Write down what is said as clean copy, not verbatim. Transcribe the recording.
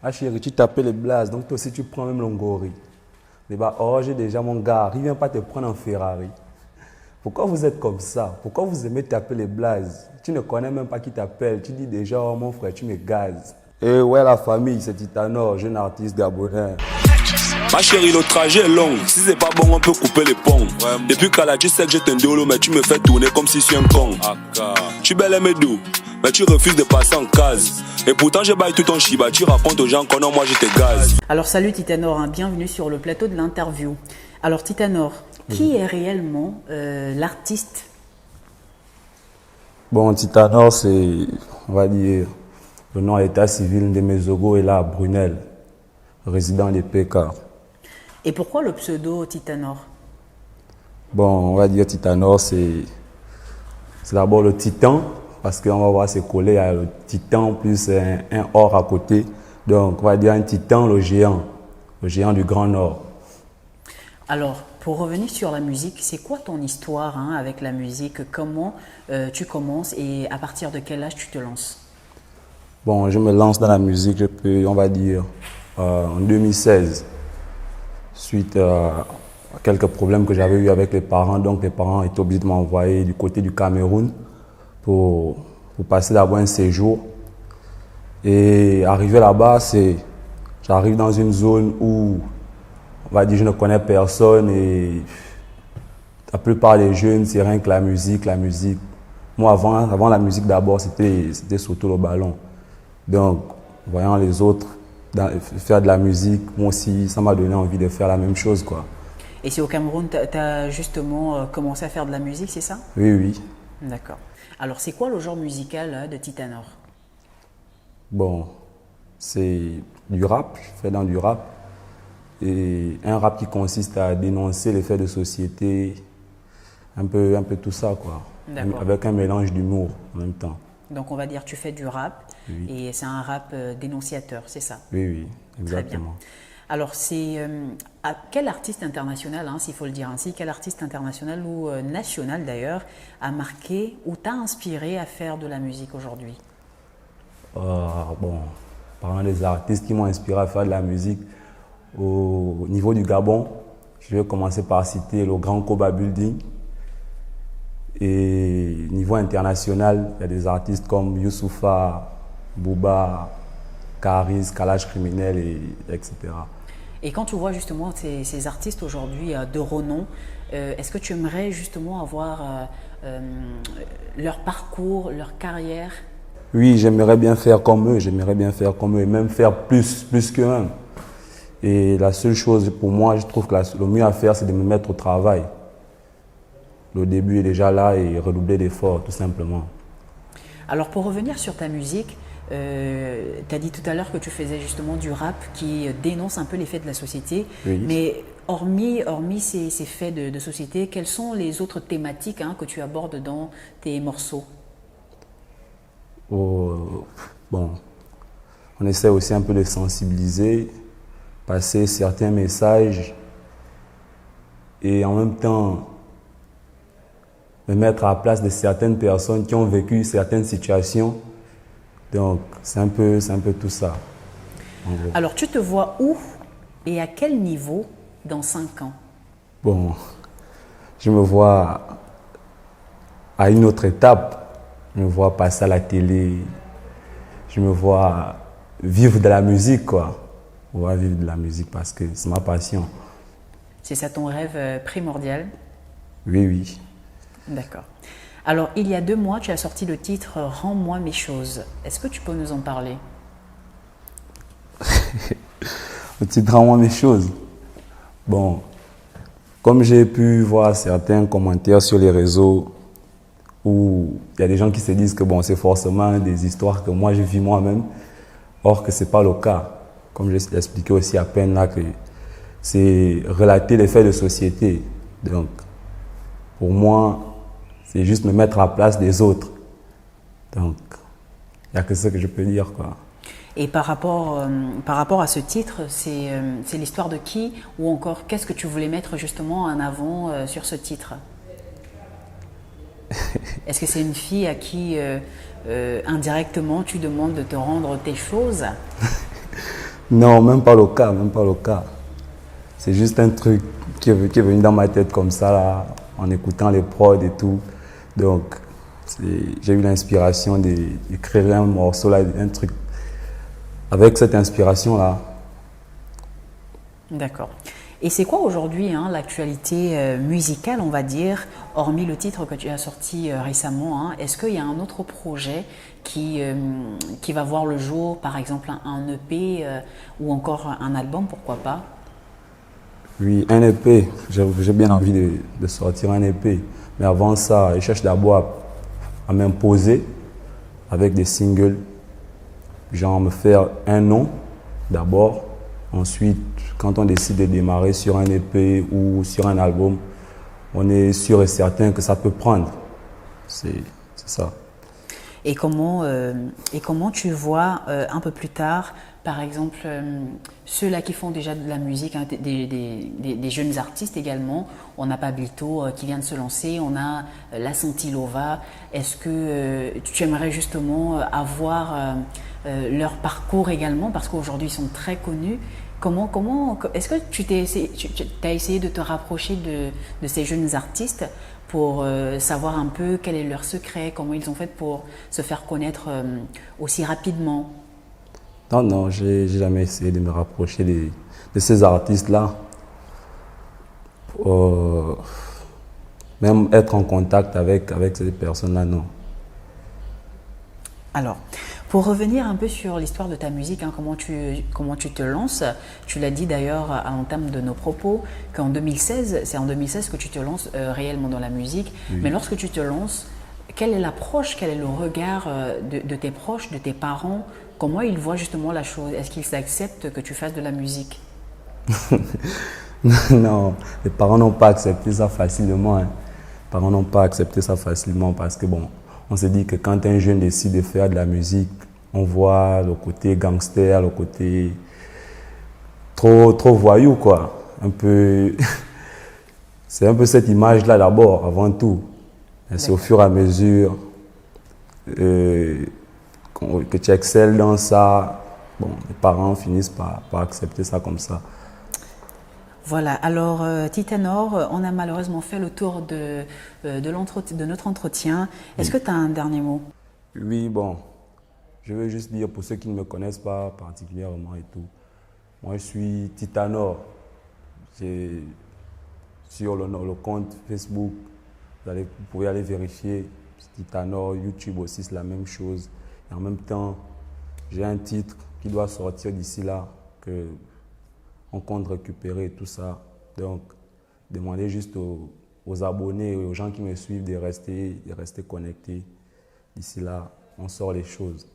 Ah chérie, tu t'appelles les blazes, donc toi aussi tu prends même l'ongori. Les bah, oh, j'ai déjà mon gars, il vient pas te prendre en Ferrari. Pourquoi vous êtes comme ça? Pourquoi vous aimez taper les blazes? Tu ne connais même pas qui t'appelle. Tu dis déjà, oh mon frère, tu me gazes. Et ouais, la famille, c'est Titanor, jeune artiste gabonais. Ma chérie, le trajet est long. Si c'est pas bon, on peut couper les ponts. Ouais. Depuis qu'Ala, tu sais que j'ai un déolo, mais tu me fais tourner comme si je suis un con. Tu belle mes doux, mais tu refuses de passer en case. Et pourtant, j'ai baillé tout ton chiba. Tu racontes aux gens que non, moi, j'étais gaz. Alors, salut Titanor, hein, bienvenue sur le plateau de l'interview. Alors, Titanor, qui est réellement l'artiste? Bon, Titanor, c'est, on va dire, le nom à l'état civil de Mezogo est là à Brunel, résident des PK. Et pourquoi le pseudo Titanor? Bon, on va dire Titanor, c'est d'abord le titan, parce qu'on va voir c'est collé à le titan plus un or à côté. Donc, on va dire un titan, le géant du Grand Nord. Alors, pour revenir sur la musique, c'est quoi ton histoire avec la musique? Comment tu commences et à partir de quel âge tu te lances? Bon, je me lance dans la musique, on va dire, en 2016, suite à quelques problèmes que j'avais eu avec les parents. Donc, les parents étaient obligés de m'envoyer du côté du Cameroun pour passer d'abord un séjour. Et arrivé là-bas, j'arrive dans une zone où, on va dire, je ne connais personne et la plupart des jeunes, c'est rien que la musique. Moi, avant la musique d'abord, c'était surtout le ballon. Donc, voyant les autres faire de la musique, moi aussi, ça m'a donné envie de faire la même chose, quoi. Et c'est au Cameroun, tu as justement commencé à faire de la musique, c'est ça? Oui, oui. D'accord. Alors, c'est quoi le genre musical de Titanor? Bon, c'est du rap, je fais dans du rap. Et un rap qui consiste à dénoncer les faits de société, un peu tout ça, quoi. Avec un mélange d'humour en même temps. Donc, on va dire tu fais du rap, oui. Et c'est un rap dénonciateur, c'est ça? Oui, oui, exactement. Très bien. Alors, c'est quel artiste international, s'il faut le dire ainsi, quel artiste international ou national d'ailleurs a marqué ou t'a inspiré à faire de la musique aujourd'hui? Bon, parlant des artistes qui m'ont inspiré à faire de la musique, au niveau du Gabon, je vais commencer par citer le Grand Koba Building. Et niveau international, il y a des artistes comme Youssoupha, Booba, Karis, Kalash Criminel, etc. Et quand tu vois justement ces artistes aujourd'hui de renom, est-ce que tu aimerais justement avoir leur parcours, leur carrière? Oui, j'aimerais bien faire comme eux, et même faire plus qu'eux. Et la seule chose pour moi, je trouve que le mieux à faire, c'est de me mettre au travail. Le début est déjà là et redoubler d'efforts, tout simplement. Alors pour revenir sur ta musique, tu as dit tout à l'heure que tu faisais justement du rap qui dénonce un peu les faits de la société. Oui. Mais hormis ces faits de société, quelles sont les autres thématiques que tu abordes dans tes morceaux? Bon, on essaie aussi un peu de sensibiliser, passer certains messages et en même temps me mettre à la place de certaines personnes qui ont vécu certaines situations. Donc, c'est un peu tout ça, en gros. Alors, tu te vois où et à quel niveau dans 5 ans? Bon, je me vois à une autre étape. Je me vois passer à la télé. Je me vois vivre de la musique, quoi. On va vivre de la musique parce que c'est ma passion. C'est ça ton rêve primordial? Oui, oui. D'accord. Alors, il y a 2 mois, tu as sorti le titre « Rends-moi mes choses ». Est-ce que tu peux nous en parler? Le titre « Rends-moi mes choses ». Bon, comme j'ai pu voir certains commentaires sur les réseaux où il y a des gens qui se disent que bon, c'est forcément des histoires que moi je vis moi-même, or que ce n'est pas le cas. Comme je l'ai expliqué aussi à peine là, que c'est relater les faits de société. Donc, pour moi, c'est juste me mettre à la place des autres. Donc, il n'y a que ça que je peux dire, quoi. Et par rapport à ce titre, c'est l'histoire de qui? Ou encore, qu'est-ce que tu voulais mettre justement en avant sur ce titre? Est-ce que c'est une fille à qui indirectement tu demandes de te rendre tes choses? Non, même pas le cas, même pas le cas. C'est juste un truc qui est venu dans ma tête comme ça, là, en écoutant les prods et tout. Donc, j'ai eu l'inspiration d'écrire un morceau, là, un truc avec cette inspiration-là. D'accord. Et c'est quoi aujourd'hui l'actualité musicale, on va dire, hormis le titre que tu as sorti récemment, est-ce qu'il y a un autre projet qui va voir le jour, par exemple un EP ou encore un album, pourquoi pas? Oui, un EP. J'ai bien envie de sortir un EP. Mais avant ça, je cherche d'abord à m'imposer avec des singles. Genre me faire un nom d'abord. Ensuite, quand on décide de démarrer sur un EP ou sur un album, on est sûr et certain que ça peut prendre. C'est ça. Et comment tu vois un peu plus tard, par exemple, ceux-là qui font déjà de la musique, des jeunes artistes également. On a Pablito qui vient de se lancer, on a La Santilova. Est-ce que tu aimerais justement avoir leur parcours également, parce qu'aujourd'hui ils sont très connus? Est-ce que tu as essayé de te rapprocher de ces jeunes artistes pour savoir un peu quel est leur secret, comment ils ont fait pour se faire connaître aussi rapidement? Non, j'ai jamais essayé de me rapprocher de ces artistes-là. Même être en contact avec ces personnes-là, non. Alors, pour revenir un peu sur l'histoire de ta musique, comment tu te lances, tu l'as dit d'ailleurs à l'entame de nos propos, qu'en 2016, c'est en 2016 que tu te lances réellement dans la musique. Oui. Mais lorsque tu te lances, quelle est l'approche, quel est le regard de tes proches, de tes parents? Comment ils voient justement la chose? Est-ce qu'ils acceptent que tu fasses de la musique? Non, les parents n'ont pas accepté ça facilement. Les parents n'ont pas accepté ça facilement parce que bon, on se dit que quand un jeune décide de faire de la musique, on voit le côté gangster, le côté trop voyou, quoi. Un peu, c'est un peu cette image-là d'abord, avant tout. C'est au fur et à mesure que tu excelles dans ça, bon, les parents finissent par accepter ça comme ça. Voilà, alors Titanor, on a malheureusement fait le tour de notre entretien. Est-ce que tu as un dernier mot? Oui, bon, je veux juste dire pour ceux qui ne me connaissent pas particulièrement et tout, moi je suis Titanor. C'est sur le compte Facebook, vous pouvez aller vérifier, Titanor, YouTube aussi c'est la même chose. Et en même temps, j'ai un titre qui doit sortir d'ici là, que on compte récupérer tout ça. Donc, demandez juste aux abonnés et aux gens qui me suivent de rester connectés. D'ici là, on sort les choses.